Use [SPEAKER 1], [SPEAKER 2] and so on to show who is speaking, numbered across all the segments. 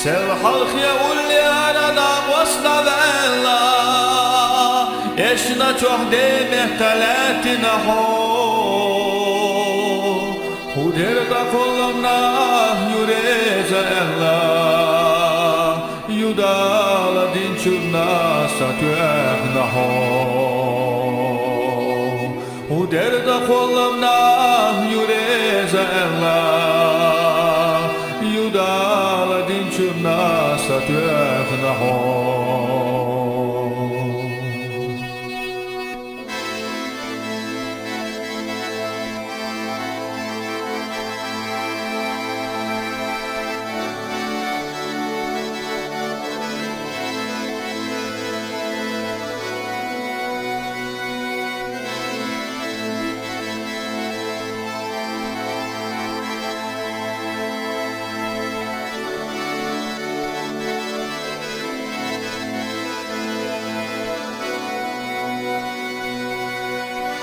[SPEAKER 1] Sev halk ya ulli aradan vasla vella Eşna çok demek talatına ho Huder da kolumna yureza ella Yudala dinçurna satüehna ho Huder da kolumna yureza ella Yudala dinçurna satüehna ho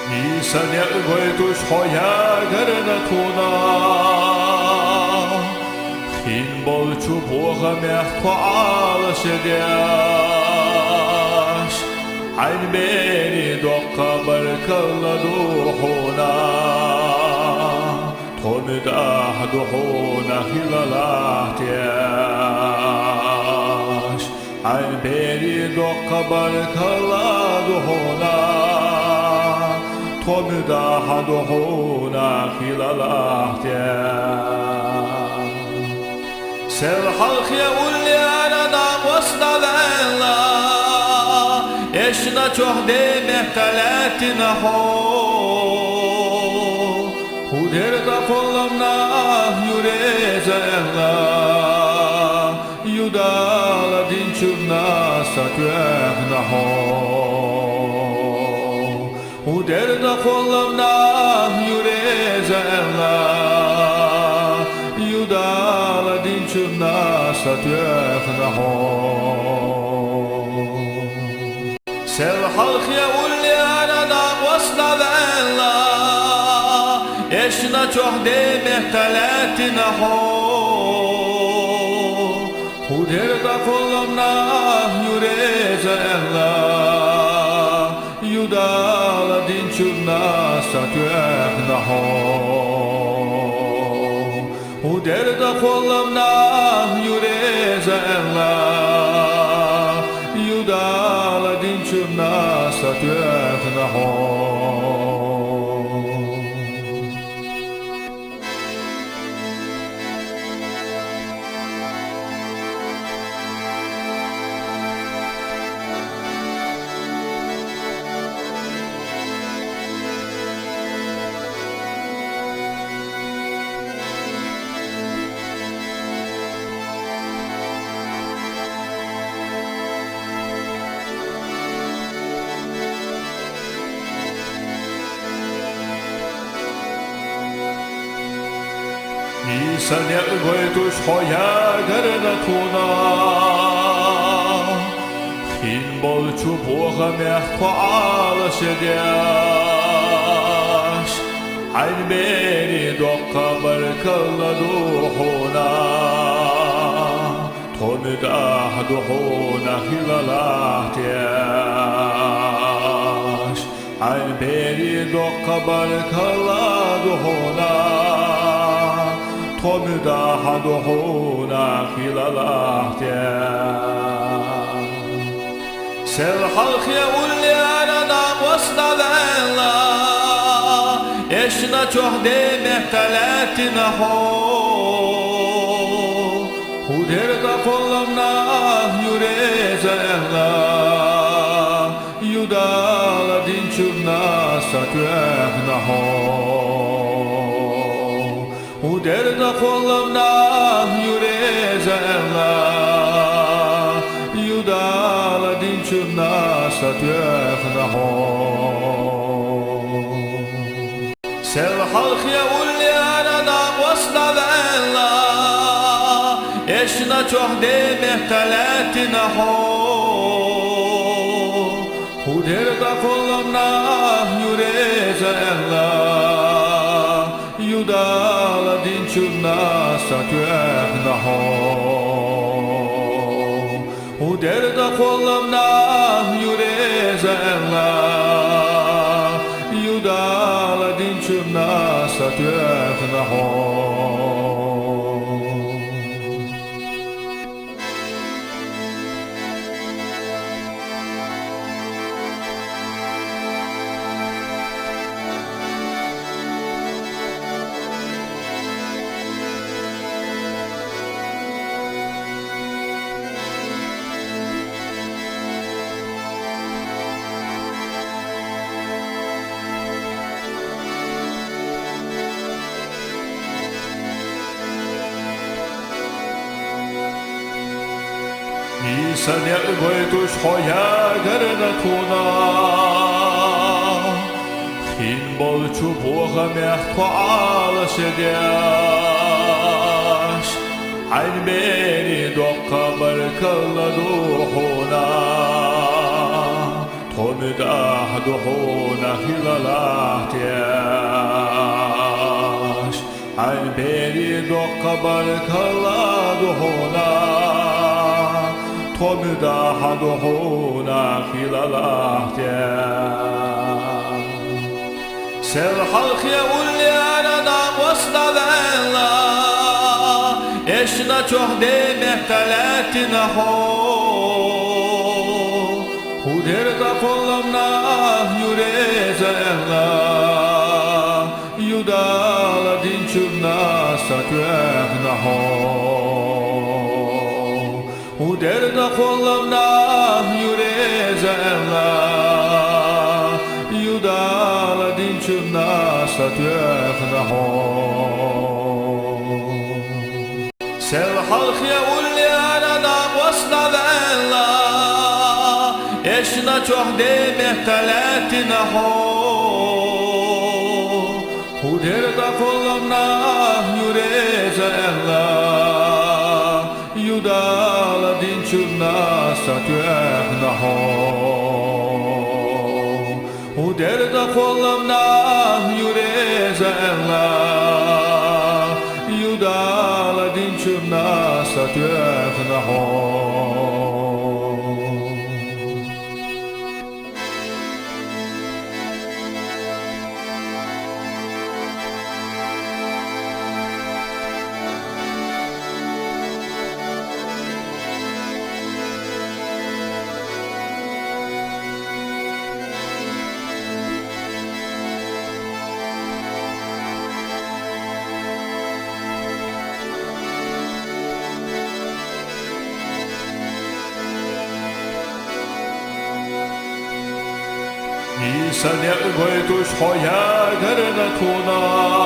[SPEAKER 1] Nisane goytuş hoya garna tuna Hin bolçu boğa mehko alışıdaş Ayn beni dokka barkalla duhuna Tomidah duhuna hilalah tiyaş Ayn beni dokka barkalla duhuna Tomidah duhuna hilalah tiyaş Sev halk ya ulli aradan vasla vella Eşna çok demek talatına ho Huder da kolumna yureza ella Yudala dinçurna satüehna ho Huder da kolumna yureza ella Yudala dinçurna satüehna ho Sev halk ya ulli aradan vasla vella Eşna çok demek talatına ho Huder da kolumna yureza ella Yudala dinçurna satüehna ho Huder da kolumna yureza ella Yudala dinçurna satüehna ho Nisane goytuş hoya garna tuna Hin bolçu boğa mehko alışıdaş Ayn beni dokka barkalla duhuna Tomidah duhuna hilalah tiyaş Ayn beni dokka barkalla duhuna Tomidah duhuna hilalah tiyaş Sev halk ya ulli aradan vasla vella Eşna çok demek talatına ho Huder da kolumna yureza ella Yudala dinçurna satüehna ho Huder da kolumna yureza ella Yudala dinçurna satüehna ho Sev halk ya ulli aradan vasla vella Eşna çok demek talatına ho Huder da kolumna yureza ella Yudala dinçurna satüehna ho o derde kolumdan yüreze Allah yudala dinçumna satüekna ho İsa'ya ıvaytuş hoya garına tuna Hin bol çubuğa mehtu ağlaş edyaş Ayn beni dokka barkalla duhuna Tomidah duhuna hilalah diyaş Ayn beni dokka barkalla duhuna Tomidah duhuna hilalah diyaş Ser halkya ulyana wasna vela Eşna çok demek talatına ho Huderda kolumna yüreze Allah Yudala dinçumna satüekna ho Huderda kolumna yüreze Allah Yudala dinçumna satüekna ho Sev halkya ulyana wasna vela Eşna çok demek talatına ho Huderda kolumna yüreze Allah Yudala dinçumna satüekna ho Huderda kolumna yüreze Allah Yudala dinçumna satüekna ho İsa'ya ıvaytuş hoya garına tuna